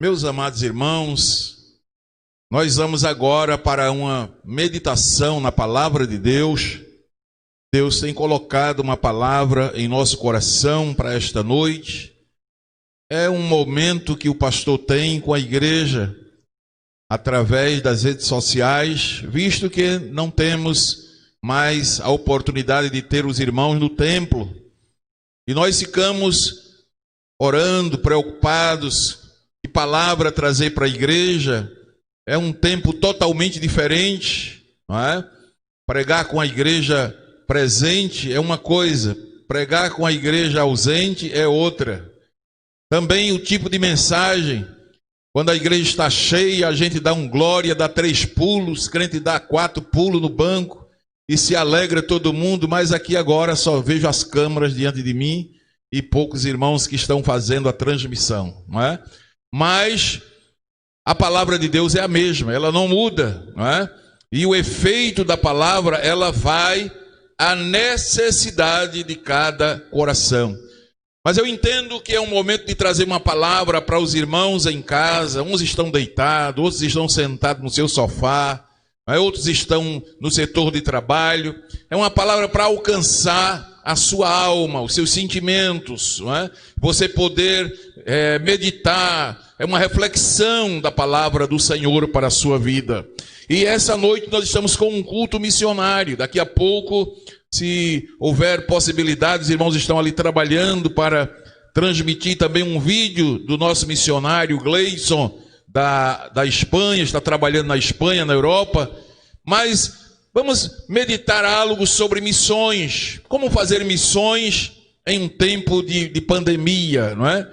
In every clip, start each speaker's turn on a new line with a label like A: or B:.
A: Meus amados irmãos, nós vamos agora para uma meditação na palavra de Deus. Deus tem colocado uma palavra em nosso coração para esta noite. É um momento que o pastor tem com a igreja através das redes sociais, visto que não temos mais a oportunidade de ter os irmãos no templo. E nós ficamos orando, preocupados. Que palavra trazer para a igreja? É um tempo totalmente diferente, não é? Pregar com a igreja presente é uma coisa, pregar com a igreja ausente é outra. Também o tipo de mensagem, quando a igreja está cheia, a gente dá um glória, dá 3 pulos, crente dá 4 pulos no banco e se alegra todo mundo, mas aqui agora só vejo as câmeras diante de mim e poucos irmãos que estão fazendo a transmissão, não é? Mas a palavra de Deus é a mesma, ela não muda, não é? E o efeito da palavra, ela vai à necessidade de cada coração. Mas eu entendo que é um momento de trazer uma palavra para os irmãos em casa. Uns estão deitados, outros estão sentados no seu sofá, outros estão no setor de trabalho. É uma palavra para alcançar a sua alma, os seus sentimentos, não é? Você poder meditar, é uma reflexão da palavra do Senhor para a sua vida. E essa noite nós estamos com um culto missionário. Daqui a pouco, se houver possibilidade, os irmãos estão ali trabalhando para transmitir também um vídeo do nosso missionário Gleison, da Espanha, está trabalhando na Espanha, na Europa. Mas vamos meditar algo sobre missões. Como fazer missões em um tempo de pandemia, não é?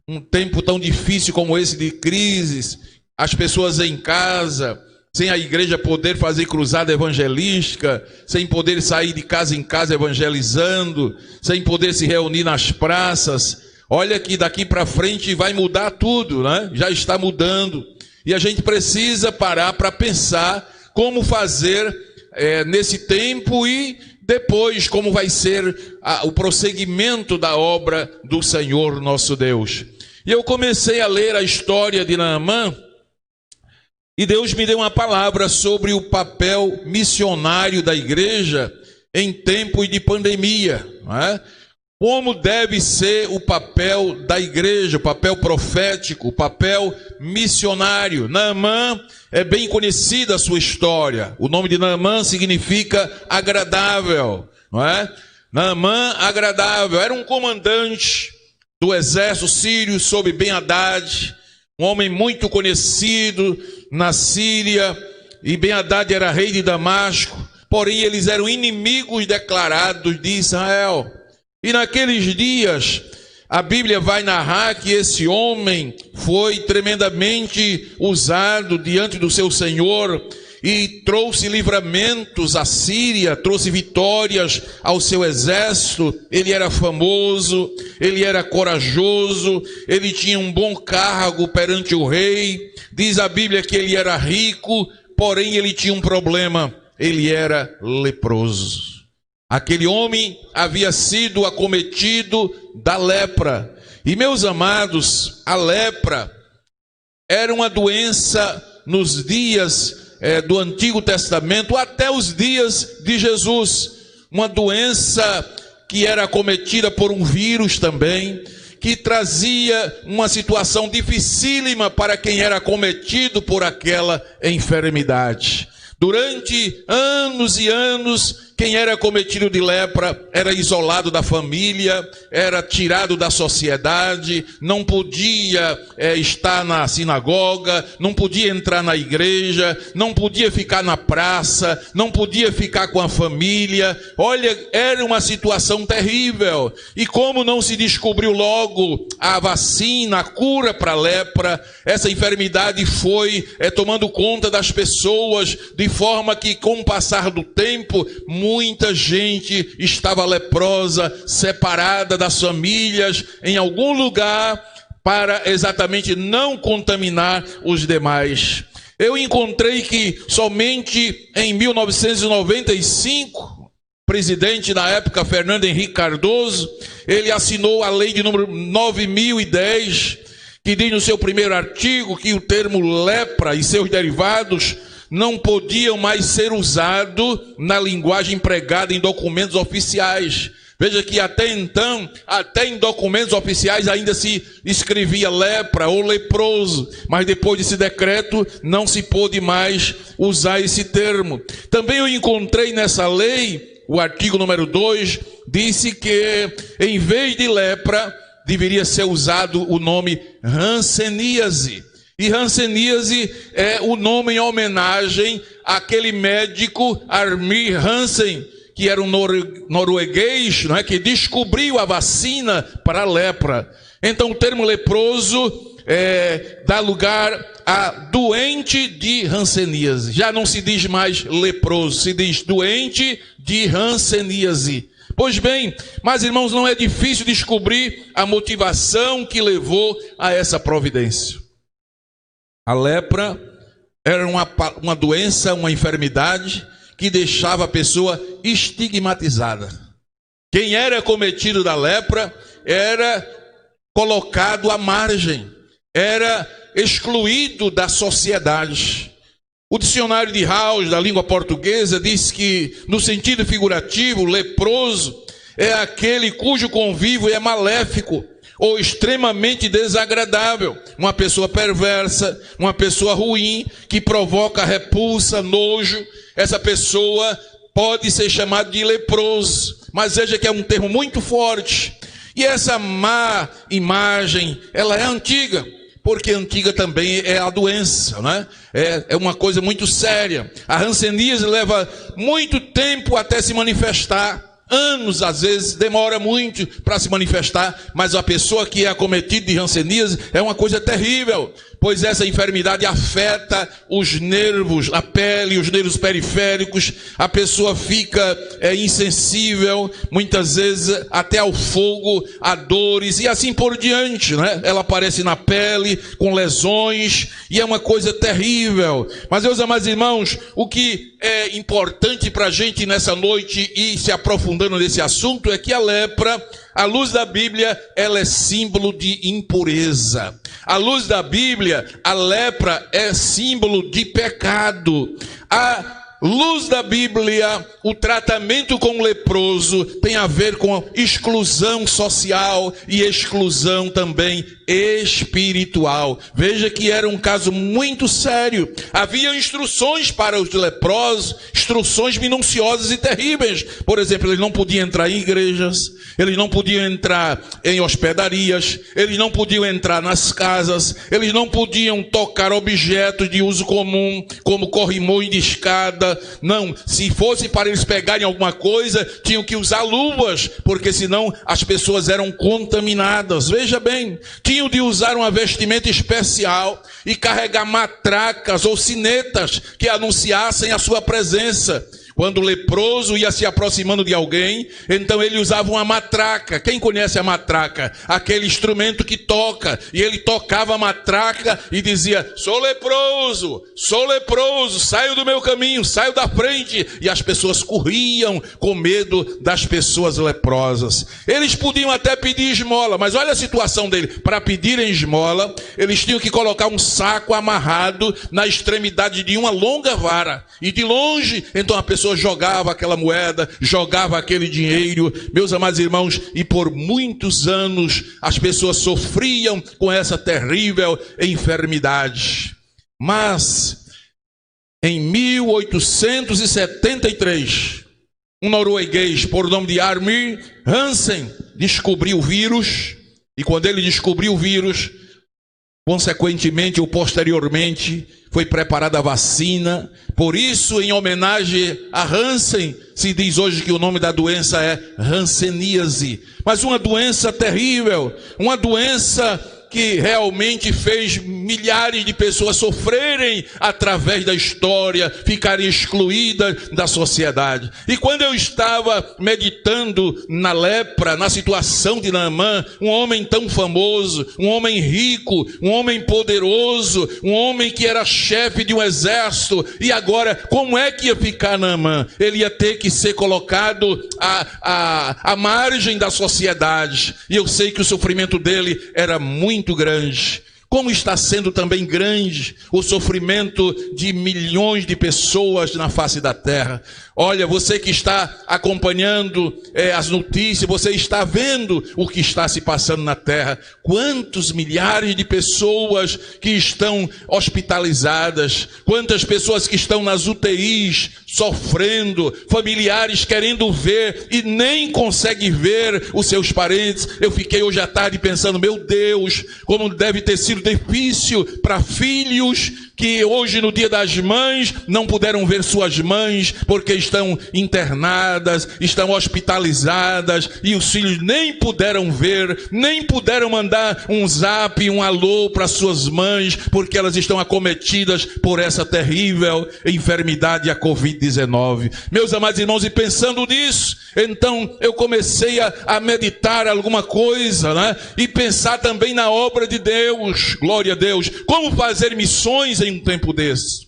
A: Um tempo tão difícil como esse de crises, as pessoas em casa, sem a igreja poder fazer cruzada evangelística, sem poder sair de casa em casa evangelizando, sem poder se reunir nas praças. Olha que daqui para frente vai mudar tudo, né? Já está mudando. E a gente precisa parar para pensar como fazer nesse tempo e depois como vai ser o prosseguimento da obra do Senhor nosso Deus. E eu comecei a ler a história de Naamã e Deus me deu uma palavra sobre o papel missionário da igreja em tempos de pandemia, não é? Como deve ser o papel da igreja, o papel profético, o papel missionário. Naamã é bem conhecida a sua história. O nome de Naamã significa agradável, não é? Naamã, agradável, era um comandante do exército sírio sob Ben-Hadad, um homem muito conhecido na Síria, e Ben-Hadad era rei de Damasco, porém eles eram inimigos declarados de Israel. E naqueles dias, a Bíblia vai narrar que esse homem foi tremendamente usado diante do seu Senhor e trouxe livramentos à Síria, trouxe vitórias ao seu exército. Ele era famoso, ele era corajoso, ele tinha um bom cargo perante o rei. Diz a Bíblia que ele era rico, porém ele tinha um problema, ele era leproso. Aquele homem havia sido acometido da lepra. E meus amados, a lepra era uma doença nos dias do Antigo Testamento até os dias de Jesus. Uma doença que era acometida por um vírus também, que trazia uma situação dificílima para quem era acometido por aquela enfermidade. Durante anos e anos, quem era cometido de lepra era isolado da família, era tirado da sociedade, não podia estar na sinagoga, não podia entrar na igreja, não podia ficar na praça, não podia ficar com a família. Olha, era uma situação terrível. E como não se descobriu logo a vacina, a cura para a lepra, essa enfermidade foi tomando conta das pessoas, de forma que com o passar do tempo, muita gente estava leprosa, separada das famílias, em algum lugar, para exatamente não contaminar os demais. Eu encontrei que somente em 1995, presidente na época, Fernando Henrique Cardoso, ele assinou a lei de número 9010, que diz no seu primeiro artigo que o termo lepra e seus derivados não podiam mais ser usados na linguagem empregada em documentos oficiais. Veja que até então, até em documentos oficiais ainda se escrevia lepra ou leproso, mas depois desse decreto não se pôde mais usar esse termo. Também eu encontrei nessa lei, o artigo número 2, disse que em vez de lepra, deveria ser usado o nome hanseníase. E hanseníase é o nome em homenagem àquele médico Armir Hansen, que era um norueguês, não é, que descobriu a vacina para a lepra. Então o termo leproso dá lugar a doente de hanseníase. Já não se diz mais leproso, se diz doente de hanseníase. Pois bem, mas irmãos, não é difícil descobrir a motivação que levou a essa providência. A lepra era uma doença, uma enfermidade que deixava a pessoa estigmatizada. Quem era cometido da lepra era colocado à margem, era excluído da sociedade. O dicionário de House, da língua portuguesa, diz que, no sentido figurativo, leproso é aquele cujo convívio é maléfico ou extremamente desagradável. Uma pessoa perversa, uma pessoa ruim, que provoca repulsa, nojo. Essa pessoa pode ser chamada de leproso. Mas veja que é um termo muito forte. E essa má imagem, ela é antiga. Porque antiga também é a doença, né? É uma coisa muito séria. A hanseníase leva muito tempo até se manifestar. Anos, às vezes, demora muito para se manifestar. Mas a pessoa que é acometida de hanseníase é uma coisa terrível. Pois essa enfermidade afeta os nervos, a pele, os nervos periféricos. A pessoa fica insensível, muitas vezes até ao fogo, a dores e assim por diante, né? Ela aparece na pele com lesões e é uma coisa terrível. Mas, meus amados irmãos, o que é importante para a gente nessa noite e se aprofundando nesse assunto é que a lepra, à luz da Bíblia, ela é símbolo de impureza. À luz da Bíblia, a lepra é símbolo de pecado. À luz da Bíblia, o tratamento com o leproso tem a ver com exclusão social e exclusão também espiritual. Veja que era um caso muito sério. Havia instruções para os leprosos, instruções minuciosas e terríveis. Por exemplo, eles não podiam entrar em igrejas, eles não podiam entrar em hospedarias, eles não podiam entrar nas casas, eles não podiam tocar objetos de uso comum, como corrimão de escada. Não, se fosse para eles pegarem alguma coisa, tinham que usar luvas, porque senão as pessoas eram contaminadas. Veja bem, tinham de usar uma vestimenta especial e carregar matracas ou sinetas que anunciassem a sua presença. Quando o leproso ia se aproximando de alguém, então ele usava uma matraca. Quem conhece a matraca? Aquele instrumento que toca. E ele tocava a matraca e dizia: sou leproso, saio do meu caminho, saio da frente. E as pessoas corriam com medo das pessoas leprosas. Eles podiam até pedir esmola, mas olha a situação dele. Para pedirem esmola, eles tinham que colocar um saco amarrado na extremidade de uma longa vara. E de longe, então a pessoa jogava aquela moeda, jogava aquele dinheiro, meus amados irmãos, e por muitos anos as pessoas sofriam com essa terrível enfermidade. Mas em 1873, um norueguês por nome de Armir Hansen descobriu o vírus, e quando ele descobriu o vírus, consequentemente ou posteriormente, foi preparada a vacina. Por isso, em homenagem a Hansen, se diz hoje que o nome da doença é hanseníase. Mas uma doença terrível, uma doença que realmente fez milhares de pessoas sofrerem através da história, ficarem excluídas da sociedade. E quando eu estava meditando na lepra, na situação de Naamã, um homem tão famoso, um homem rico, um homem poderoso, um homem que era chefe de um exército, e agora como é que ia ficar Naamã? Ele ia ter que ser colocado à margem da sociedade, e eu sei que o sofrimento dele era muito grande. Como está sendo também grande o sofrimento de milhões de pessoas na face da terra. Olha, você que está acompanhando as notícias, você está vendo o que está se passando na terra. Quantos milhares de pessoas que estão hospitalizadas, quantas pessoas que estão nas UTIs sofrendo, familiares querendo ver e nem conseguem ver os seus parentes. Eu fiquei hoje à tarde pensando, meu Deus, como deve ter sido difícil para filhos que hoje no dia das mães não puderam ver suas mães porque estão internadas, estão hospitalizadas e os filhos nem puderam ver, nem puderam mandar um zap, um alô para suas mães porque elas estão acometidas por essa terrível enfermidade, a Covid-19. Meus amados irmãos, e pensando nisso, então eu comecei a meditar alguma coisa, né? E pensar também na obra de Deus, glória a Deus, como fazer missões em um tempo desse.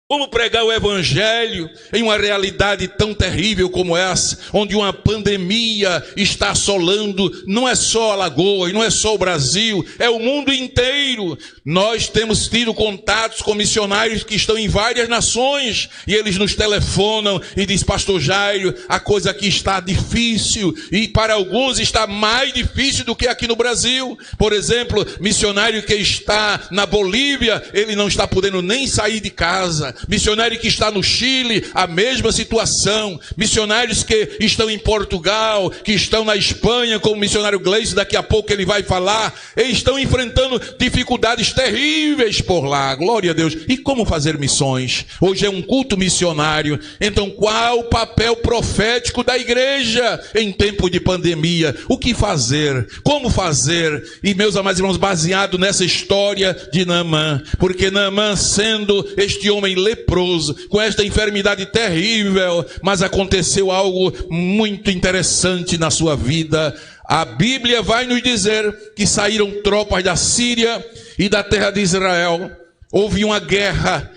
A: Como pregar o evangelho em uma realidade tão terrível como essa, onde uma pandemia está assolando, não é só Alagoas, não é só o Brasil, é o mundo inteiro. Nós temos tido contatos com missionários que estão em várias nações, e eles nos telefonam e dizem, pastor Jairo, a coisa aqui está difícil, e para alguns está mais difícil do que aqui no Brasil. Por exemplo, missionário que está na Bolívia, ele não está podendo nem sair de casa. Missionário que está no Chile, a mesma situação. Missionários que estão em Portugal, que estão na Espanha, como o missionário Gleice, daqui a pouco ele vai falar, eles estão enfrentando dificuldades terríveis por lá, glória a Deus. E como fazer missões? Hoje é um culto missionário, então qual o papel profético da igreja em tempo de pandemia? O que fazer? Como fazer? E meus amados irmãos, baseado nessa história de Naamã, porque Naamã, sendo este homem leproso, com esta enfermidade terrível, mas aconteceu algo muito interessante na sua vida. A Bíblia vai nos dizer que saíram tropas da Síria e da terra de Israel. Houve uma guerra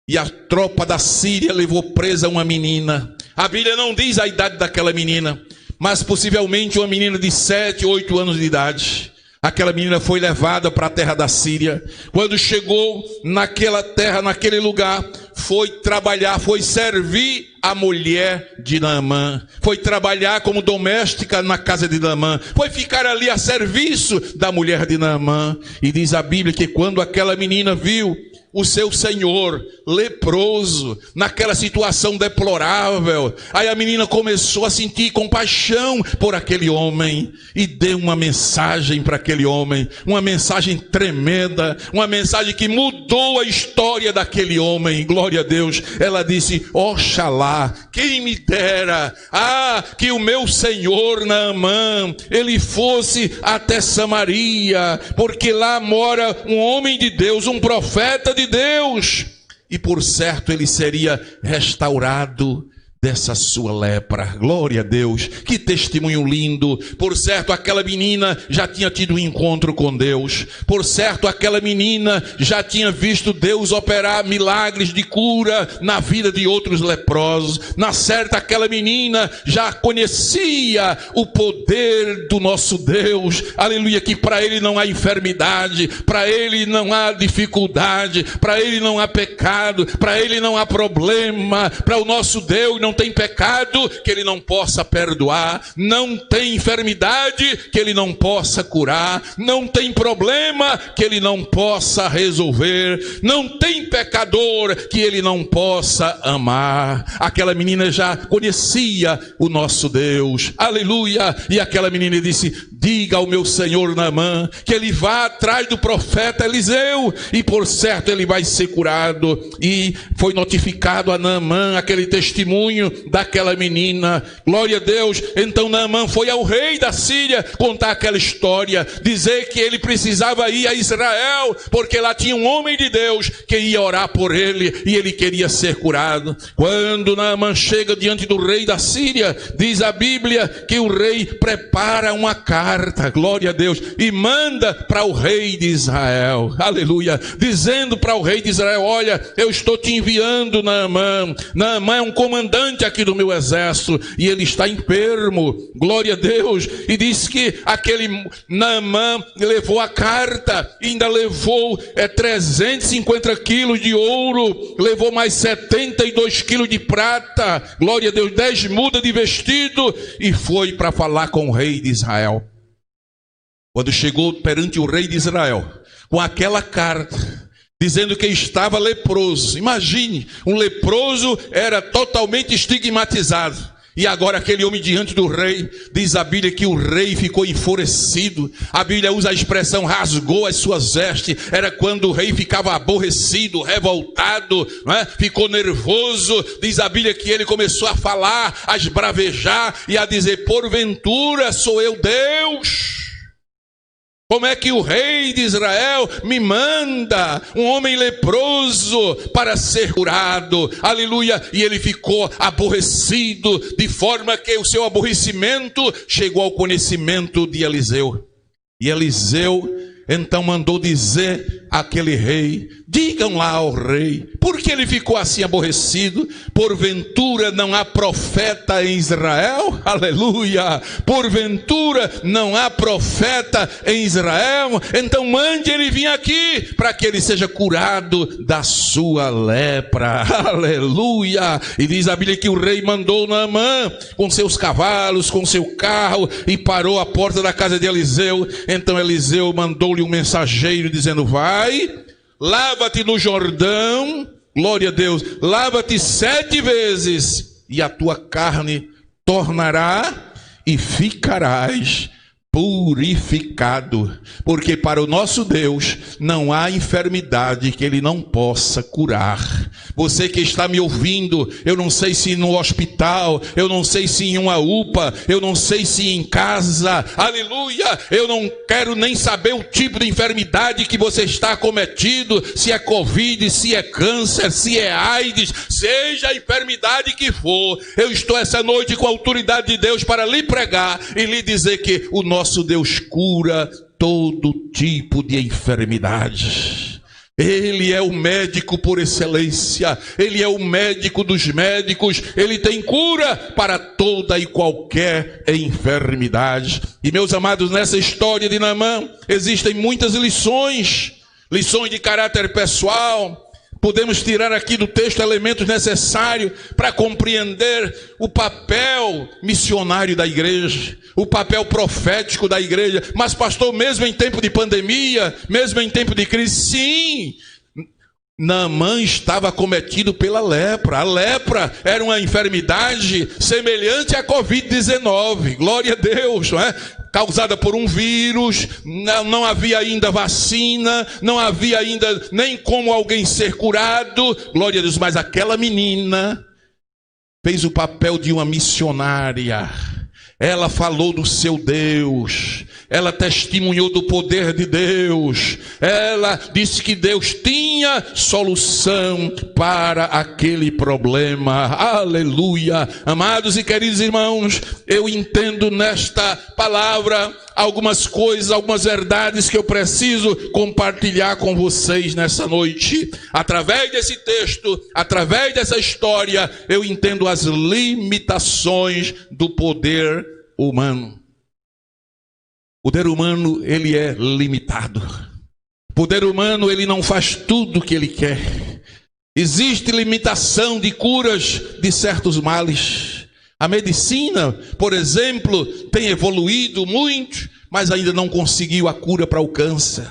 A: e a tropa da Síria levou presa uma menina. A Bíblia não diz a idade daquela menina, mas possivelmente uma menina de 7, 8 anos de idade. Aquela menina foi levada para a terra da Síria. Quando chegou naquela terra, naquele lugar, foi trabalhar, foi servir a mulher de Naamã. Foi trabalhar como doméstica na casa de Naamã. Foi ficar ali a serviço da mulher de Naamã. E diz a Bíblia que quando aquela menina viu o seu senhor leproso, naquela situação deplorável, aí a menina começou a sentir compaixão por aquele homem e deu uma mensagem para aquele homem, uma mensagem tremenda, uma mensagem que mudou a história daquele homem, glória a Deus. Ela disse, oxalá, quem me dera, que o meu senhor Naamã, ele fosse até Samaria, porque lá mora um homem de Deus, um profeta de Deus, e por certo ele seria restaurado dessa sua lepra. Glória a Deus, que testemunho lindo. Por certo aquela menina já tinha tido um encontro com Deus. Por certo aquela menina já tinha visto Deus operar milagres de cura na vida de outros leprosos. Na certa aquela menina já conhecia o poder do nosso Deus, aleluia, que para ele não há enfermidade, para ele não há dificuldade, para ele não há pecado, para ele não há problema. Para o nosso Deus não tem pecado que ele não possa perdoar, não tem enfermidade que ele não possa curar, não tem problema que ele não possa resolver, não tem pecador que ele não possa amar. Aquela menina já conhecia o nosso Deus, aleluia. E aquela menina disse, diga ao meu senhor Naamã que ele vá atrás do profeta Eliseu e por certo ele vai ser curado. E foi notificado a Naamã aquele testemunho daquela menina, glória a Deus. Então Naamã foi ao rei da Síria contar aquela história, dizer que ele precisava ir a Israel, porque lá tinha um homem de Deus que ia orar por ele e ele queria ser curado. Quando Naamã chega diante do rei da Síria, diz a Bíblia que o rei prepara uma carta, glória a Deus, e manda para o rei de Israel, aleluia, dizendo para o rei de Israel, olha, eu estou te enviando Naamã. Naamã é um comandante comandante aqui do meu exército, e ele está enfermo, glória a Deus. E diz que aquele Naamã levou a carta, ainda levou 350 quilos de ouro, levou mais 72 quilos de prata, glória a Deus, 10 mudas de vestido, e foi para falar com o rei de Israel. Quando chegou perante o rei de Israel, com aquela carta, dizendo que estava leproso. Imagine, um leproso era totalmente estigmatizado. E agora aquele homem diante do rei, diz a Bíblia que o rei ficou enfurecido. A Bíblia usa a expressão rasgou as suas vestes. Era quando o rei ficava aborrecido, revoltado, não é? Ficou nervoso. Diz a Bíblia que ele começou a falar, a esbravejar e a dizer: porventura sou eu Deus? Como é que o rei de Israel me manda um homem leproso para ser curado? Aleluia! E ele ficou aborrecido, de forma que o seu aborrecimento chegou ao conhecimento de Eliseu. E Eliseu então mandou dizer àquele rei: digam lá ao rei, por que ele ficou assim aborrecido? Porventura não há profeta em Israel? Aleluia! Porventura não há profeta em Israel? Então mande ele vir aqui, para que ele seja curado da sua lepra. Aleluia! E diz a Bíblia que o rei mandou Naamã com seus cavalos, com seu carro, e parou à porta da casa de Eliseu. Então Eliseu mandou-lhe um mensageiro dizendo: vai, lava-te no Jordão, glória a Deus, lava-te 7 vezes, e a tua carne tornará e ficarás purificado, porque para o nosso Deus não há enfermidade que Ele não possa curar. Você que está me ouvindo, eu não sei se no hospital, eu não sei se em uma UPA, eu não sei se em casa, aleluia, eu não quero nem saber o tipo de enfermidade que você está acometido, se é Covid, se é câncer, se é AIDS, seja a enfermidade que for, eu estou essa noite com a autoridade de Deus para lhe pregar e lhe dizer que o nosso Deus cura todo tipo de enfermidade. Ele é o médico por excelência, Ele é o médico dos médicos, Ele tem cura para toda e qualquer enfermidade. E meus amados, nessa história de Naamã existem muitas lições de caráter pessoal. Podemos tirar aqui do texto elementos necessários para compreender o papel missionário da igreja, o papel profético da igreja. Mas pastor, mesmo em tempo de pandemia, mesmo em tempo de crise, sim, Naamã estava acometido pela lepra. A lepra era uma enfermidade semelhante à Covid-19, glória a Deus, não é? Causada por um vírus, não havia ainda vacina, não havia ainda nem como alguém ser curado, glória a Deus, mas aquela menina fez o papel de uma missionária. Ela falou do seu Deus, ela testemunhou do poder de Deus, ela disse que Deus tinha solução para aquele problema. Aleluia! Amados e queridos irmãos, eu entendo nesta palavra algumas coisas, algumas verdades que eu preciso compartilhar com vocês nessa noite. Através desse texto, através dessa história, eu entendo as limitações do poder humano. O poder humano, ele é limitado. O poder humano, ele não faz tudo o que ele quer. Existe limitação de curas de certos males. A medicina, por exemplo, tem evoluído muito, mas ainda não conseguiu a cura para o câncer.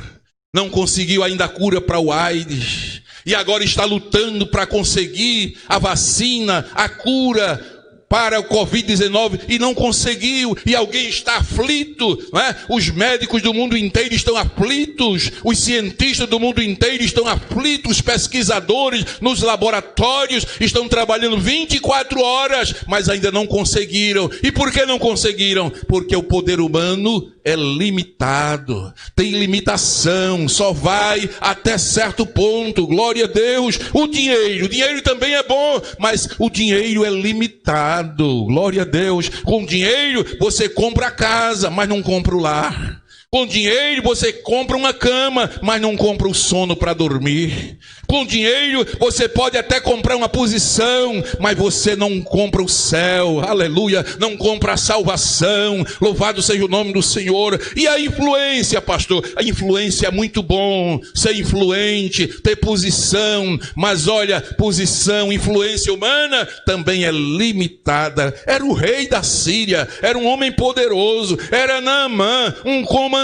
A: Não conseguiu ainda a cura para o AIDS. E agora está lutando para conseguir a vacina, a cura para o Covid-19 e não conseguiu, e alguém está aflito, não é? Os médicos do mundo inteiro estão aflitos, os cientistas do mundo inteiro estão aflitos, os pesquisadores nos laboratórios estão trabalhando 24 horas, mas ainda não conseguiram. E por que não conseguiram? Porque o poder humano é limitado, tem limitação, só vai até certo ponto, glória a Deus. O dinheiro também é bom, mas o dinheiro é limitado. Glória a Deus. Com dinheiro você compra a casa, mas não compra o lar. Com dinheiro você compra uma cama, mas não compra o sono para dormir. Com dinheiro você pode até comprar uma posição, mas você não compra o céu, aleluia, não compra a salvação. Louvado seja o nome do Senhor. E a influência, pastor? A influência é muito bom, ser influente, ter posição, mas olha, posição, influência humana também é limitada. Era o rei da Síria, era um homem poderoso, era Naamã, um comandante,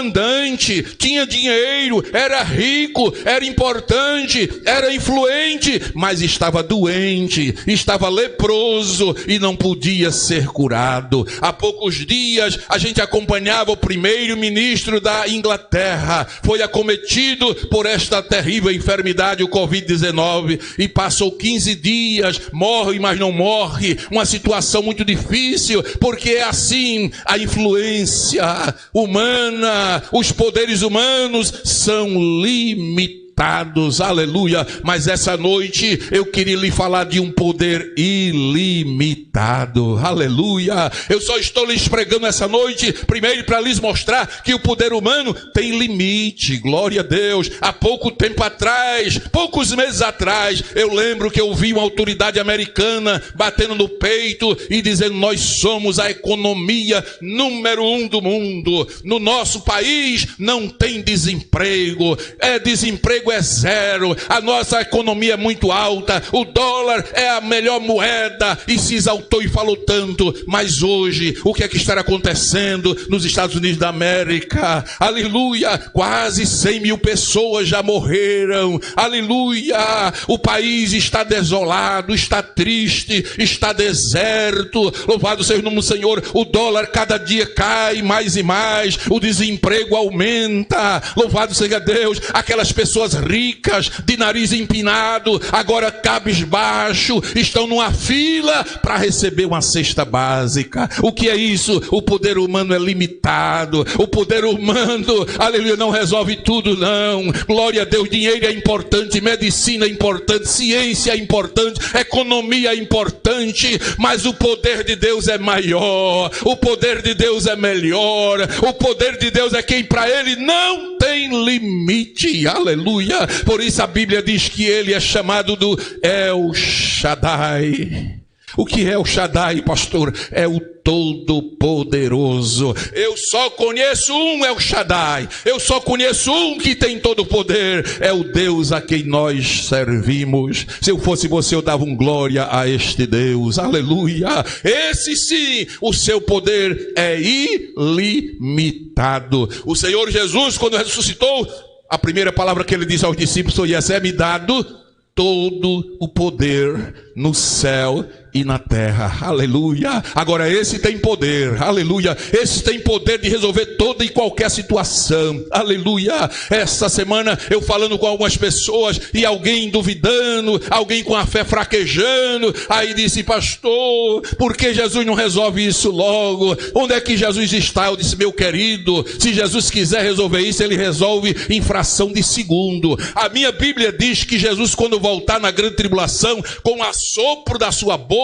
A: tinha dinheiro, era rico, era importante, era influente, mas estava doente, estava leproso e não podia ser curado. Há poucos dias a gente acompanhava o primeiro-ministro da Inglaterra, foi acometido por esta terrível enfermidade, o Covid-19, e passou 15 dias, morre, mas não morre, uma situação muito difícil, porque é assim, a influência humana, os poderes humanos são limitados, aleluia. Mas essa noite eu queria lhe falar de um poder ilimitado, aleluia. Eu só estou lhes pregando essa noite, primeiro para lhes mostrar que o poder humano tem limite, glória a Deus. Há pouco tempo atrás, poucos meses atrás, eu lembro que eu vi uma autoridade americana batendo no peito e dizendo: nós somos a economia número 1 do mundo, no nosso país não tem desemprego, desemprego é zero, a nossa economia é muito alta, o dólar é a melhor moeda, e se exaltou e falou tanto. Mas hoje, o que é que está acontecendo nos Estados Unidos da América? Aleluia, quase 100 mil pessoas já morreram, aleluia, o país está desolado, está triste, está deserto, louvado seja o nome do Senhor. O dólar cada dia cai mais e mais, o desemprego aumenta, louvado seja Deus. Aquelas pessoas ricas, de nariz empinado, agora cabisbaixo, estão numa fila para receber uma cesta básica. O que é isso? O poder humano é limitado. O poder humano, aleluia, não resolve tudo, não. Glória a Deus, dinheiro é importante, medicina é importante, ciência é importante, economia é importante, mas o poder de Deus é maior, o poder de Deus é melhor, o poder de Deus é quem para ele não tem limite, aleluia. Por isso a Bíblia diz que ele é chamado do El Shaddai. O que é o Shaddai, pastor? É o Todo-Poderoso. Eu só conheço um El Shaddai. Eu só conheço um que tem todo o poder. É o Deus a quem nós servimos. Se eu fosse você, eu dava glória a este Deus. Aleluia. Esse sim, o seu poder é ilimitado. O Senhor Jesus, quando ressuscitou, a primeira palavra que ele disse aos discípulos foi: é-me dado todo o poder no céu e na terra, aleluia. Agora esse tem poder, aleluia, esse tem poder de resolver toda e qualquer situação, aleluia. Essa semana eu falando com algumas pessoas e alguém duvidando, alguém com a fé fraquejando, aí disse: pastor, por que Jesus não resolve isso logo? Onde é que Jesus está? Eu disse: meu querido, se Jesus quiser resolver isso, ele resolve em fração de segundo. A minha Bíblia diz que Jesus, quando voltar na grande tribulação, com o assopro da sua boca,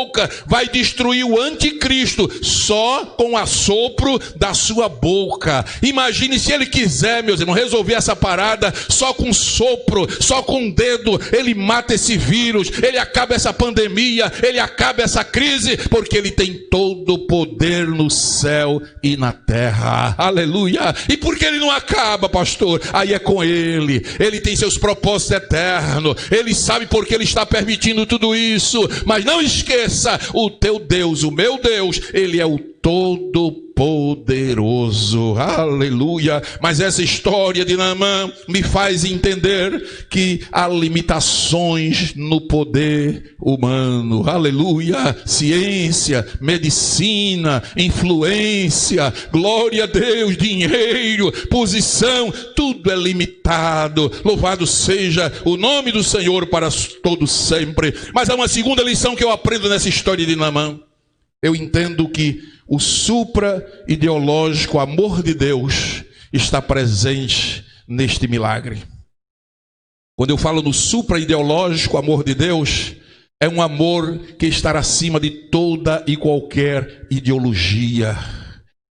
A: vai destruir o anticristo, só com o assopro da sua boca. Imagine se ele quiser, meus irmãos, resolver essa parada só com sopro, só com o dedo, ele mata esse vírus, ele acaba essa pandemia, ele acaba essa crise, porque ele tem todo o poder no céu e na terra, aleluia. E por que ele não acaba, pastor? Aí é com ele tem seus propósitos eternos, ele sabe porque ele está permitindo tudo isso. Mas não esqueça, o teu Deus, o meu Deus, ele é o Todo-Poderoso, aleluia. Mas essa história de Naamã me faz entender que há limitações no poder humano, aleluia. Ciência, medicina, influência, glória a Deus, dinheiro, posição, tudo é limitado. Louvado seja o nome do Senhor para todos sempre. Mas há uma segunda lição que eu aprendo nessa história de Naamã. Eu entendo que o supra-ideológico amor de Deus está presente neste milagre. Quando eu falo no supra-ideológico amor de Deus, é um amor que está acima de toda e qualquer ideologia.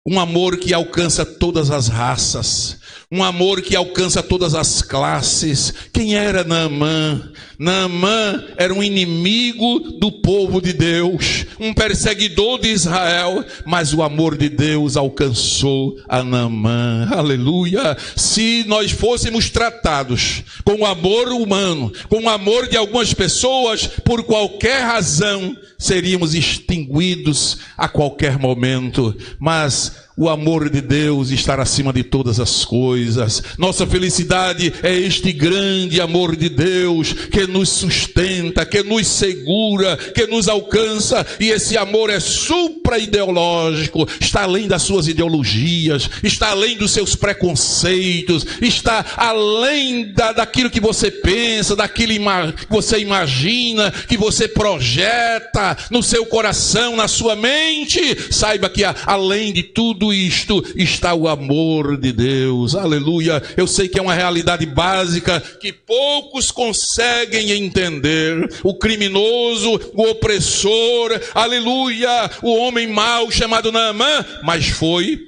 A: Um amor que alcança todas as raças, um amor que alcança todas as classes. Quem era Naamã? Naamã era um inimigo do povo de Deus, um perseguidor de Israel, mas o amor de Deus alcançou a Naamã. Aleluia! Se nós fôssemos tratados com o amor humano, com o amor de algumas pessoas, por qualquer razão, seríamos extinguidos a qualquer momento, mas o amor de Deus está acima de todas as coisas. Nossa felicidade é este grande amor de Deus que nos sustenta, que nos segura, que nos alcança. E esse amor é supra-ideológico, está além das suas ideologias, está além dos seus preconceitos, está além daquilo que você pensa, daquilo que você imagina, que você projeta no seu coração, na sua mente. Saiba que além de tudo isto está o amor de Deus. Aleluia! Eu sei que é uma realidade básica que poucos conseguem entender. O criminoso, o opressor, aleluia, o homem mau chamado Naamã, mas foi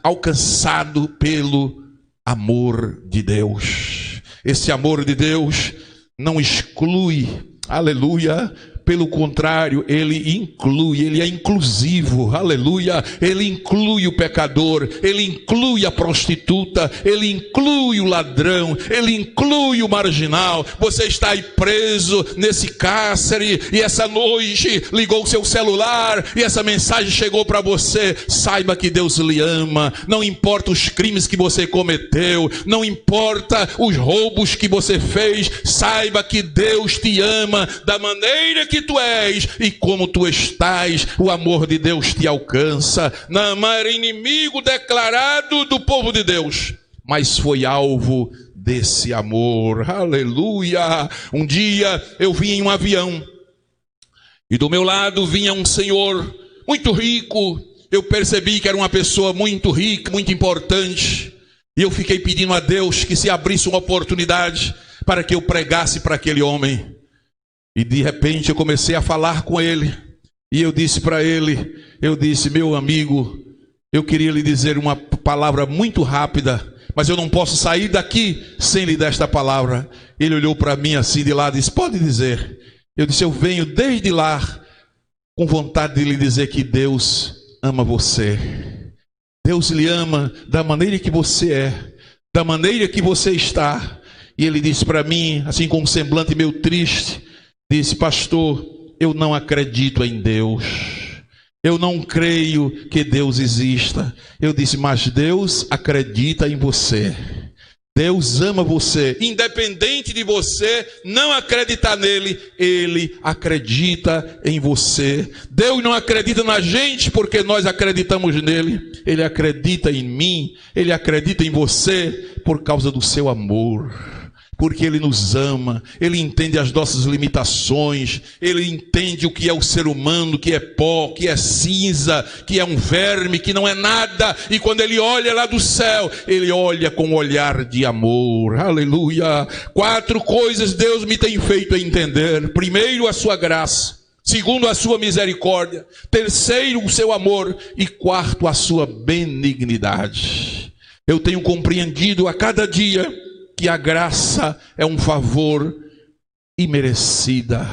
A: alcançado pelo amor de Deus. Esse amor de Deus não exclui, aleluia. Pelo contrário, ele inclui, ele é inclusivo, aleluia. Ele inclui o pecador, ele inclui a prostituta, ele inclui o ladrão, ele inclui o marginal. Você está aí preso nesse cárcere e essa noite ligou o seu celular e essa mensagem chegou para você. Saiba que Deus lhe ama, não importa os crimes que você cometeu, não importa os roubos que você fez, saiba que Deus te ama da maneira que tu és e como tu estás, o amor de Deus te alcança. Naamã era inimigo declarado do povo de Deus, mas foi alvo desse amor. Aleluia! Um dia eu vim em um avião e do meu lado vinha um senhor muito rico. Eu percebi que era uma pessoa muito rica, muito importante, e eu fiquei pedindo a Deus que se abrisse uma oportunidade para que eu pregasse para aquele homem. E de repente eu comecei a falar com ele. E eu disse para ele, meu amigo, eu queria lhe dizer uma palavra muito rápida, mas eu não posso sair daqui sem lhe dar esta palavra. Ele olhou para mim assim de lado e disse, pode dizer. Eu disse, eu venho desde lá com vontade de lhe dizer que Deus ama você. Deus lhe ama da maneira que você é, da maneira que você está. E ele disse para mim, assim com um semblante meio triste, disse, pastor, eu não acredito em Deus. Eu não creio que Deus exista. Eu disse, mas Deus acredita em você. Deus ama você. Independente de você não acreditar nele, ele acredita em você. Deus não acredita na gente porque nós acreditamos nele. Ele acredita em mim, ele acredita em você por causa do seu amor. Porque ele nos ama, ele entende as nossas limitações, ele entende o que é o ser humano, que é pó, que é cinza, que é um verme, que não é nada. E quando ele olha lá do céu, ele olha com um olhar de amor. Aleluia! 4 coisas Deus me tem feito entender. Primeiro, a sua graça. Segundo, a sua misericórdia. Terceiro, o seu amor. E quarto, a sua benignidade. Eu tenho compreendido a cada dia que a graça é um favor imerecida.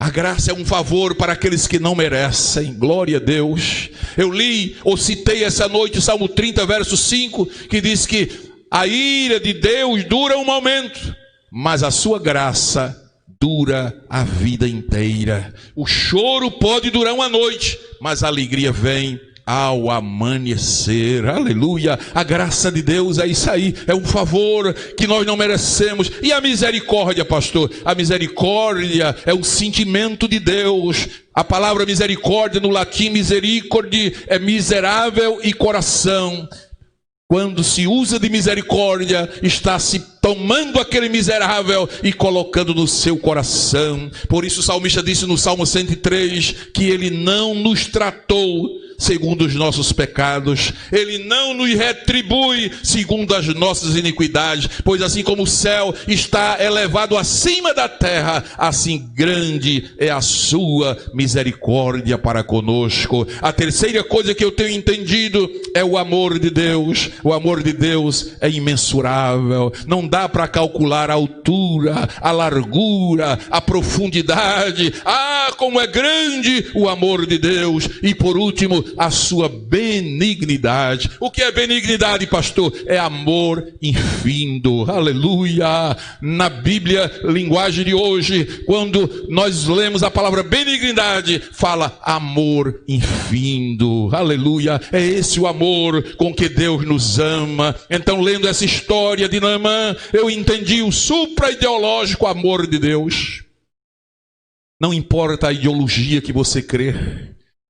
A: A graça é um favor para aqueles que não merecem. Glória a Deus. Eu li ou citei essa noite o Salmo 30, verso 5, que diz que a ira de Deus dura um momento, mas a sua graça dura a vida inteira. O choro pode durar uma noite, mas a alegria vem ao amanhecer. Aleluia! A graça de Deus é isso aí, é um favor que nós não merecemos. E a misericórdia, pastor? A misericórdia é um sentimento de Deus. A palavra misericórdia no latim misericordia é miserável e coração. Quando se usa de misericórdia, está se tomando aquele miserável e colocando no seu coração. Por isso o salmista disse no Salmo 103 que ele não nos tratou segundo os nossos pecados. Ele não nos retribui segundo as nossas iniquidades, pois assim como o céu está elevado acima da terra, assim grande é a sua misericórdia para conosco. A terceira coisa que eu tenho entendido é o amor de Deus. O amor de Deus é imensurável. Não dá para calcular a altura, a largura, a profundidade. Ah, como é grande o amor de Deus. E por último, a sua benignidade. O que é benignidade, pastor? É amor infindo. Aleluia! Na Bíblia, linguagem de hoje, quando nós lemos a palavra benignidade, fala amor infindo. Aleluia! É esse o amor com que Deus nos ama. Então, lendo essa história de Naamã, eu entendi o supra-ideológico amor de Deus. Não importa a ideologia que você crê,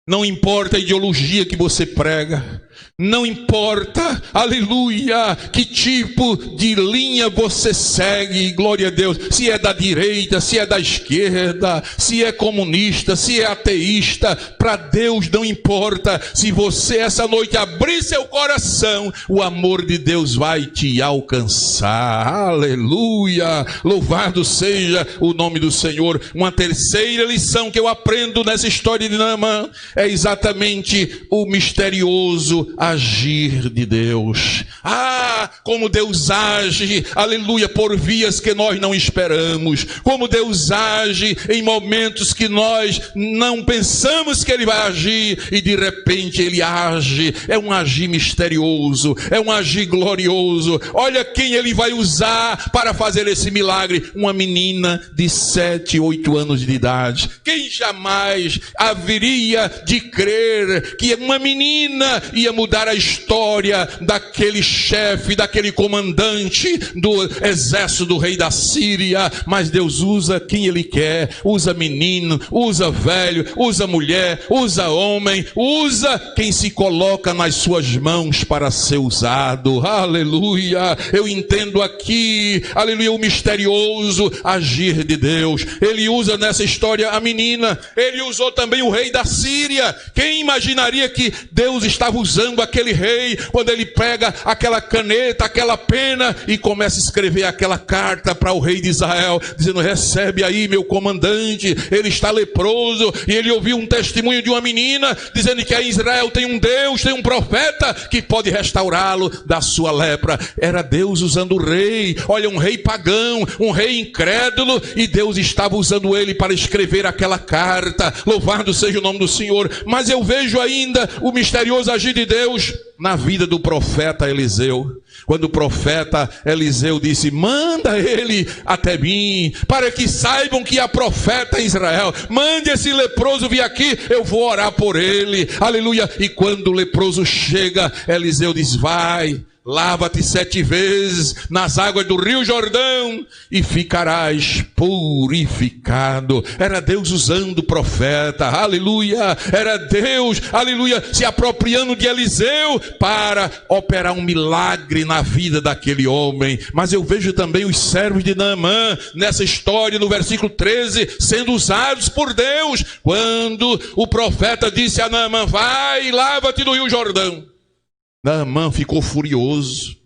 A: não importa a ideologia que você prega, não importa, aleluia, que tipo de linha você segue, glória a Deus, se é da direita, se é da esquerda, se é comunista, se é ateísta, para Deus não importa. Se você essa noite abrir seu coração, o amor de Deus vai te alcançar, aleluia, louvado seja o nome do Senhor. Uma terceira lição que eu aprendo nessa história de Naamã é exatamente o misterioso agir de Deus. Ah, como Deus age, aleluia, por vias que nós não esperamos. Como Deus age em momentos que nós não pensamos que Ele vai agir e de repente Ele age. É um agir misterioso, é um agir glorioso. Olha quem Ele vai usar para fazer esse milagre. Uma menina de 7, 8 anos de idade. Quem jamais haveria de crer que uma menina ia mudar a história daquele chefe, daquele comandante do exército do rei da Síria? Mas Deus usa quem Ele quer. Usa menino, usa velho, usa mulher, usa homem, usa quem se coloca nas suas mãos para ser usado. Aleluia! Eu entendo aqui, aleluia, o misterioso agir de Deus. Ele usa nessa história a menina. Ele usou também o rei da Síria. Quem imaginaria que Deus estava usando aquele rei quando ele pega aquela caneta, aquela pena e começa a escrever aquela carta para o rei de Israel, dizendo: recebe aí meu comandante, ele está leproso. E ele ouviu um testemunho de uma menina dizendo que em Israel tem um Deus, tem um profeta que pode restaurá-lo da sua lepra. Era Deus usando o rei. Olha, um rei pagão, um rei incrédulo, e Deus estava usando ele para escrever aquela carta. Louvado seja o nome do Senhor. Mas eu vejo ainda o misterioso agir de Deus na vida do profeta Eliseu. Quando o profeta Eliseu disse: manda ele até mim, para que saibam que há profeta em Israel. Mande esse leproso vir aqui, eu vou orar por ele. Aleluia. E quando o leproso chega, Eliseu diz: vai, lava-te 7 vezes nas águas do rio Jordão e ficarás purificado. Era Deus usando o profeta, aleluia. Era Deus, aleluia, se apropriando de Eliseu para operar um milagre na vida daquele homem. Mas eu vejo também os servos de Naamã nessa história, no versículo 13, sendo usados por Deus. Quando o profeta disse a Naamã: vai, lava-te no rio Jordão, Naamã ficou furioso.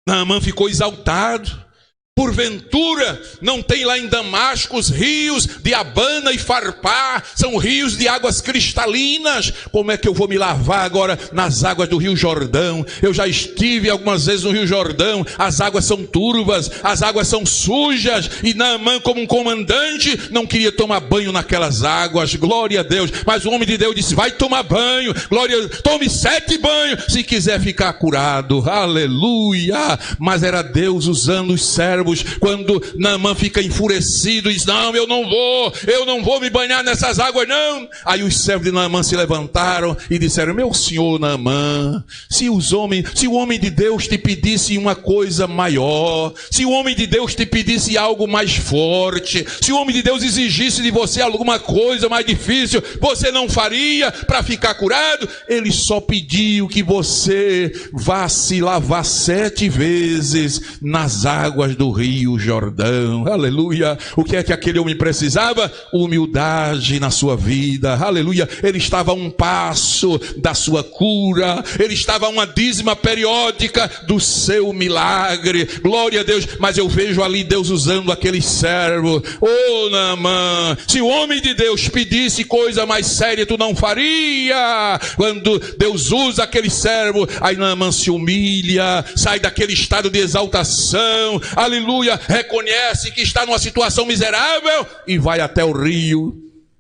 A: Naamã ficou exaltado. Porventura, não tem lá em Damasco os rios de Abana e Farpá? São rios de águas cristalinas. Como é que eu vou me lavar agora nas águas do rio Jordão? Eu já estive algumas vezes no rio Jordão. As águas são turvas, as águas são sujas. E Naamã, como um comandante, não queria tomar banho naquelas águas. Glória a Deus. Mas o homem de Deus disse: vai tomar banho. Glória a Deus. Tome 7 banhos se quiser ficar curado. Aleluia. Mas era Deus usando os servos. Quando Naamã fica enfurecido e diz: não, eu não vou me banhar nessas águas, não. Aí os servos de Naamã se levantaram e disseram: meu senhor Naamã, se o homem de Deus te pedisse uma coisa maior, se o homem de Deus te pedisse algo mais forte, se o homem de Deus exigisse de você alguma coisa mais difícil, você não faria para ficar curado? Ele só pediu que você vá se lavar 7 vezes nas águas do Rio Jordão. Aleluia. O que é que aquele homem precisava? Humildade na sua vida. Aleluia. Ele estava a um passo da sua cura. Ele estava a uma dízima periódica do seu milagre. Glória a Deus. Mas eu vejo ali Deus usando aquele servo. Oh, Naamã, se o homem de Deus pedisse coisa mais séria, tu não faria. Quando Deus usa aquele servo, aí Naamã se humilha, sai daquele estado de exaltação, aleluia, reconhece que está numa situação miserável e vai até o rio.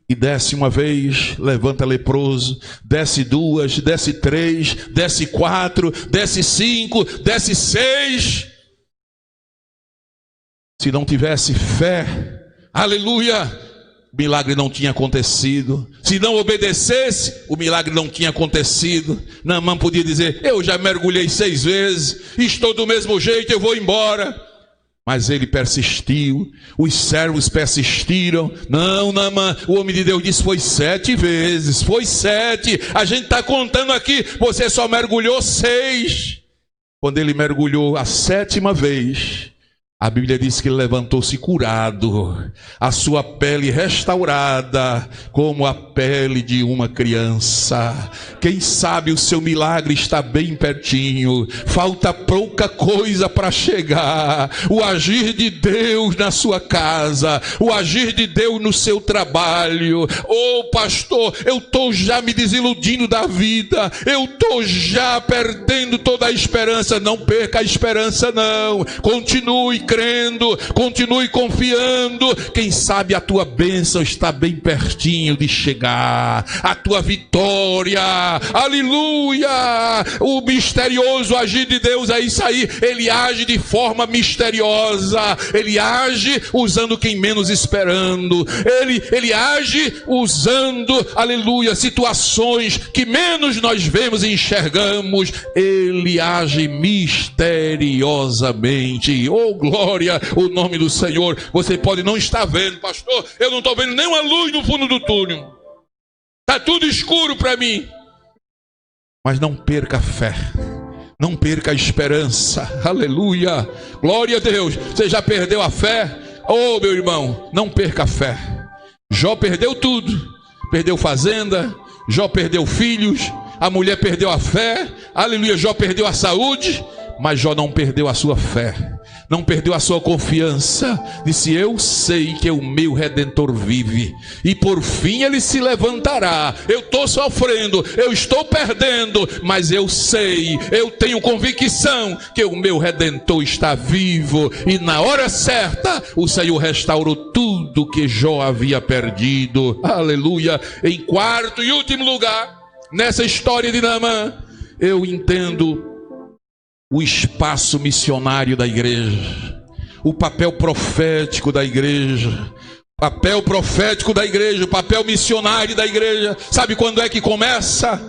A: E desce uma vez, levanta leproso, desce duas, desce três, desce quatro, desce cinco, desce seis. Se não tivesse fé, aleluia, o milagre não tinha acontecido. Se não obedecesse, o milagre não tinha acontecido. Naamã podia dizer: eu já mergulhei 6 vezes, estou do mesmo jeito, eu vou embora. Mas ele persistiu, os servos persistiram. Não, Naamã, o homem de Deus disse: foi 7 vezes, foi 7. A gente está contando aqui, você só mergulhou 6. Quando ele mergulhou a 7ª vez, a Bíblia diz que ele levantou-se curado, a sua pele restaurada, como a pele de uma criança. Quem sabe o seu milagre está bem pertinho, falta pouca coisa para chegar. O agir de Deus na sua casa, o agir de Deus no seu trabalho. Oh, pastor, eu estou já me desiludindo da vida, eu estou já perdendo toda a esperança. Não perca a esperança, não. Continue crendo, continue confiando. Quem sabe a tua bênção está bem pertinho de chegar, a tua vitória, aleluia. O misterioso agir de Deus é isso aí. Ele age de forma misteriosa, ele age usando quem menos esperando, ele age usando, aleluia, situações que menos nós vemos e enxergamos. Ele age misteriosamente. Oh, glória, o nome do Senhor. Você pode não estar vendo: pastor, eu não estou vendo nenhuma luz no fundo do túnel, está tudo escuro para mim. Mas não perca a fé, não perca a esperança. Aleluia, glória a Deus. Você já perdeu a fé? Oh, meu irmão, não perca a fé. Jó perdeu tudo, perdeu fazenda, Jó perdeu filhos, a mulher perdeu a fé, aleluia. Jó perdeu a saúde, mas Jó não perdeu a sua fé, não perdeu a sua confiança. Disse: eu sei que o meu Redentor vive, e por fim ele se levantará. Eu estou sofrendo, eu estou perdendo, mas eu sei, eu tenho convicção que o meu Redentor está vivo, e na hora certa o Senhor restaurou tudo que Jó havia perdido. Aleluia. Em quarto e último lugar, nessa história de Naamã, eu entendo o espaço missionário da igreja, o papel profético da igreja, papel profético da igreja, o papel missionário da igreja. Sabe quando é que começa?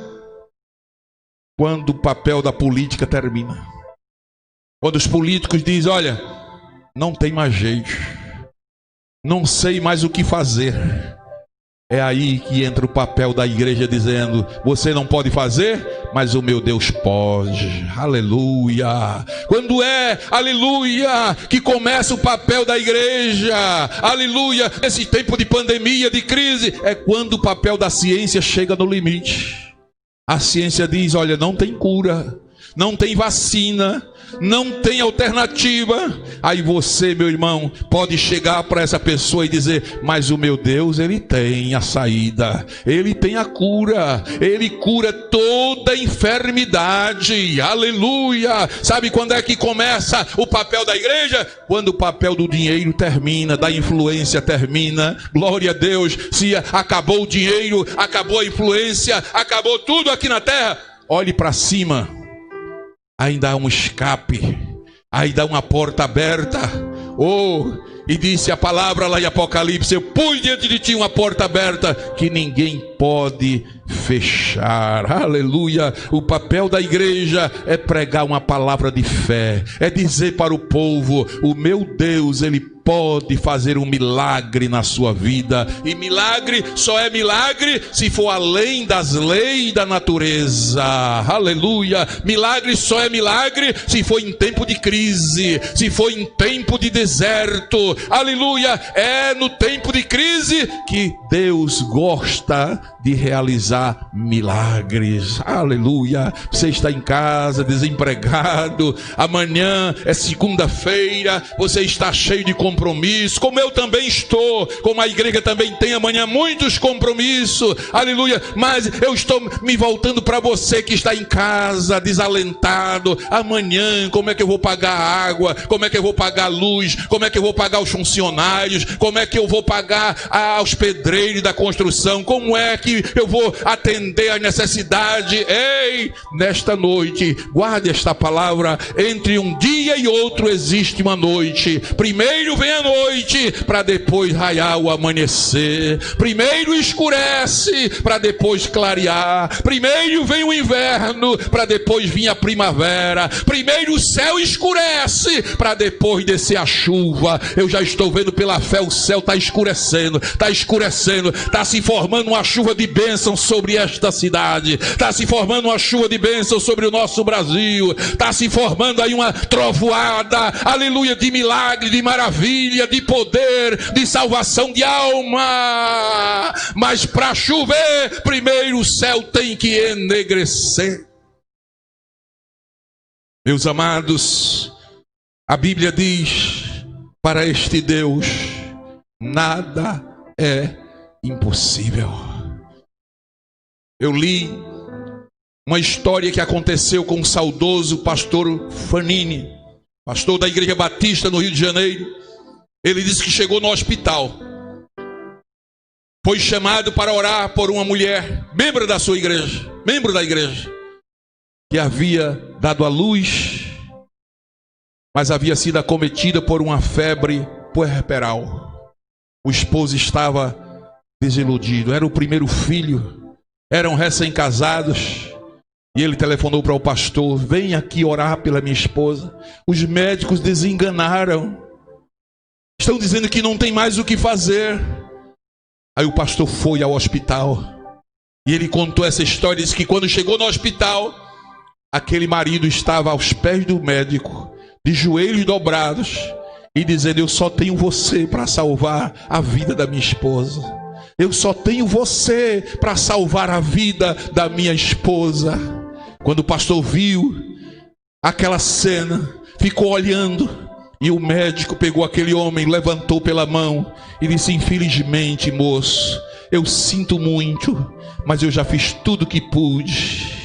A: Quando o papel da política termina. Quando os políticos dizem: olha, não tem mais jeito, não sei mais o que fazer. É aí que entra o papel da igreja dizendo: você não pode fazer, mas o meu Deus pode. Aleluia. Quando é, aleluia, que começa o papel da igreja, aleluia, nesse tempo de pandemia, de crise, é quando o papel da ciência chega no limite. A ciência diz: olha, não tem cura, não tem vacina, não tem alternativa. Aí você, meu irmão, pode chegar para essa pessoa e dizer: mas o meu Deus, ele tem a saída, ele tem a cura, ele cura toda enfermidade. Aleluia. Sabe quando é que começa o papel da igreja? Quando o papel do dinheiro termina, da influência termina. Glória a Deus. Se acabou o dinheiro, acabou a influência, acabou tudo aqui na terra, olhe para cima, ainda há um escape, ainda há uma porta aberta. Oh, e disse a palavra lá em Apocalipse: eu pus diante de ti uma porta aberta que ninguém pode fechar. Aleluia. O papel da igreja é pregar uma palavra de fé, é dizer para o povo: o meu Deus, ele pode fazer um milagre na sua vida. E milagre só é milagre se for além das leis da natureza. Aleluia. Milagre só é milagre se for em tempo de crise, se for em tempo de deserto. Aleluia. É no tempo de crise que Deus gosta de realizar milagres. Aleluia. Você está em casa, desempregado, amanhã é segunda-feira, você está cheio de compromisso, como eu também estou, como a igreja também tem amanhã muitos compromissos. Aleluia. Mas eu estou me voltando para você que está em casa, desalentado. Amanhã, como é que eu vou pagar a água? Como é que eu vou pagar a luz? Como é que eu vou pagar os funcionários? Como é que eu vou pagar aos pedreiros da construção? Como é que eu vou atender a necessidade? Ei, nesta noite, guarde esta palavra: entre um dia e outro existe uma noite. Primeiro vem a noite, para depois raiar o amanhecer. Primeiro escurece, para depois clarear. Primeiro vem o inverno, para depois vir a primavera. Primeiro o céu escurece, para depois descer a chuva. Eu já estou vendo pela fé, o céu está escurecendo, está se formando uma chuva de bênção sobre esta cidade, está se formando uma chuva de bênção sobre o nosso Brasil, está se formando aí uma trovoada, aleluia, de milagre, de maravilha, de poder, de salvação de alma. Mas para chover, primeiro o céu tem que enegrecer. Meus amados, a Bíblia diz: para este Deus nada é impossível. Eu li uma história que aconteceu com o saudoso pastor Fanini, pastor da Igreja Batista no Rio de Janeiro. Ele disse que chegou no hospital, foi chamado para orar por uma mulher, membro da sua igreja, membro da igreja, que havia dado à luz, mas havia sido acometida por uma febre puerperal. O esposo estava desiludido, era o primeiro filho, eram recém-casados. E ele telefonou para o pastor: vem aqui orar pela minha esposa. Os médicos desenganaram, estão dizendo que não tem mais o que fazer. Aí o pastor foi ao hospital e ele contou essa história. Disse que quando chegou no hospital, aquele marido estava aos pés do médico, de joelhos dobrados, e dizendo: eu só tenho você para salvar a vida da minha esposa. Eu só tenho você para salvar a vida da minha esposa. Quando o pastor viu aquela cena, ficou olhando, e o médico pegou aquele homem, levantou pela mão e disse: infelizmente, moço, eu sinto muito, mas eu já fiz tudo o que pude.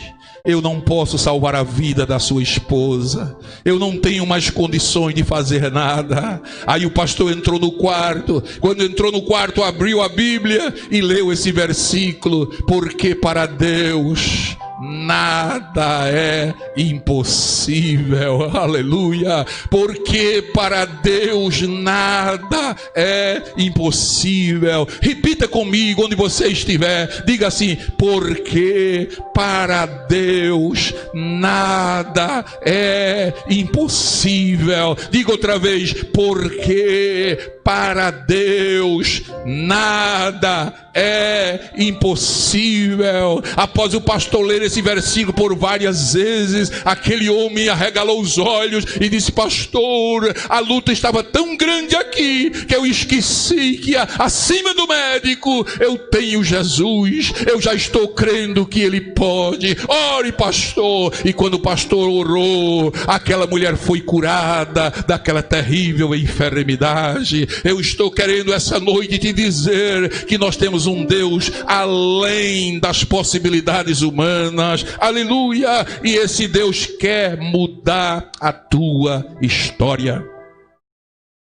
A: Eu não posso salvar a vida da sua esposa. Eu não tenho mais condições de fazer nada. Aí o pastor entrou no quarto. Quando entrou no quarto, abriu a Bíblia e leu esse versículo: porque para Deus nada é impossível. Aleluia. Porque para Deus nada é impossível. Repita comigo onde você estiver. Diga assim: porque para Deus nada é impossível. Diga outra vez: porque para Deus nada é impossível. Após o pastor ler esse versículo por várias vezes, aquele homem arregalou os olhos e disse: pastor, a luta estava tão grande aqui que eu esqueci que acima do médico eu tenho Jesus. Eu já estou crendo que Ele pode. Ore, pastor. E quando o pastor orou, aquela mulher foi curada daquela terrível enfermidade. Eu estou querendo essa noite te dizer que nós temos um Deus além das possibilidades humanas. Aleluia. E esse Deus quer mudar a tua história.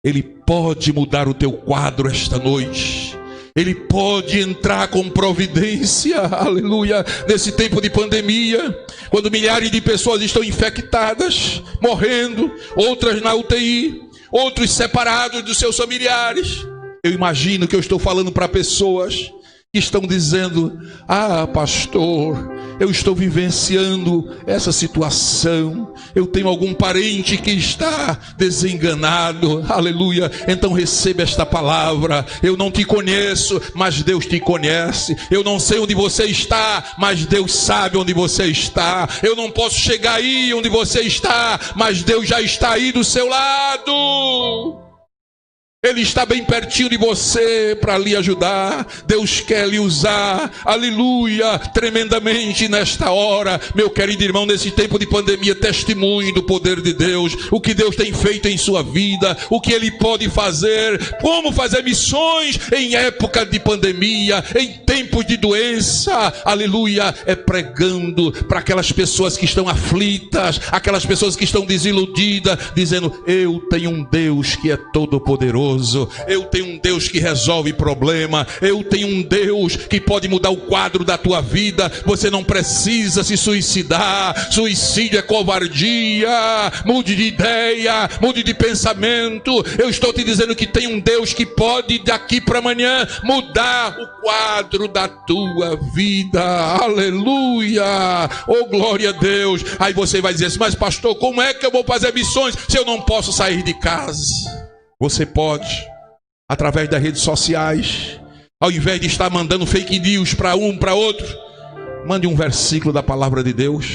A: Ele pode mudar o teu quadro esta noite. Ele pode entrar com providência, aleluia, nesse tempo de pandemia, quando milhares de pessoas estão infectadas, morrendo, outras na UTI, outros separados dos seus familiares. Eu imagino que eu estou falando para pessoas que estão dizendo: ah, pastor, eu estou vivenciando essa situação, eu tenho algum parente que está desenganado, aleluia. Então receba esta palavra. Eu não te conheço, mas Deus te conhece. Eu não sei onde você está, mas Deus sabe onde você está. Eu não posso chegar aí onde você está, mas Deus já está aí do seu lado. Ele está bem pertinho de você para lhe ajudar. Deus quer lhe usar, aleluia, tremendamente nesta hora. Meu querido irmão, nesse tempo de pandemia, testemunhe do poder de Deus, o que Deus tem feito em sua vida, o que Ele pode fazer, como fazer missões em época de pandemia, em tempos de doença, aleluia, é pregando para aquelas pessoas que estão aflitas, aquelas pessoas que estão desiludidas, dizendo: eu tenho um Deus que é todo poderoso. Eu tenho um Deus que resolve problema. Eu tenho um Deus que pode mudar o quadro da tua vida. Você não precisa se suicidar. Suicídio é covardia. Mude de ideia, mude de pensamento. Eu estou te dizendo que tem um Deus que pode daqui para amanhã mudar o quadro da tua vida. Aleluia. Oh, glória a Deus. Aí você vai dizer assim: mas pastor, como é que eu vou fazer missões se eu não posso sair de casa? Você pode, através das redes sociais, ao invés de estar mandando fake news para um, para outro, mande um versículo da palavra de Deus.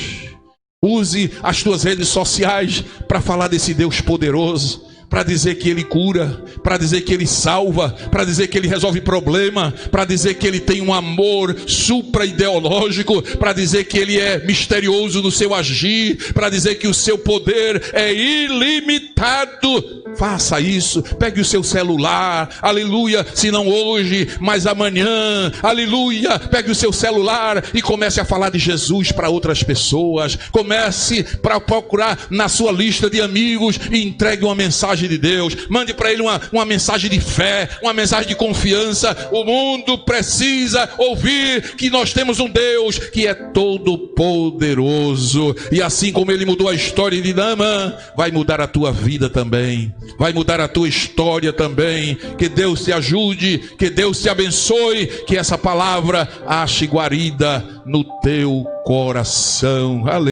A: Use as tuas redes sociais para falar desse Deus poderoso, para dizer que Ele cura, para dizer que Ele salva, para dizer que Ele resolve problema, para dizer que Ele tem um amor supra-ideológico, para dizer que Ele é misterioso no seu agir, para dizer que o seu poder é ilimitado. Faça isso, pegue o seu celular, aleluia, se não hoje, mas amanhã, aleluia, pegue o seu celular e comece a falar de Jesus para outras pessoas. Comece para procurar na sua lista de amigos e entregue uma mensagem de Deus. Mande para ele uma mensagem de fé, uma mensagem de confiança. O mundo precisa ouvir que nós temos um Deus que é todo poderoso, e assim como Ele mudou a história de Naamã, vai mudar a tua vida também, vai mudar a tua história também. Que Deus te ajude, que Deus te abençoe, que essa palavra ache guarida no teu coração. Aleluia.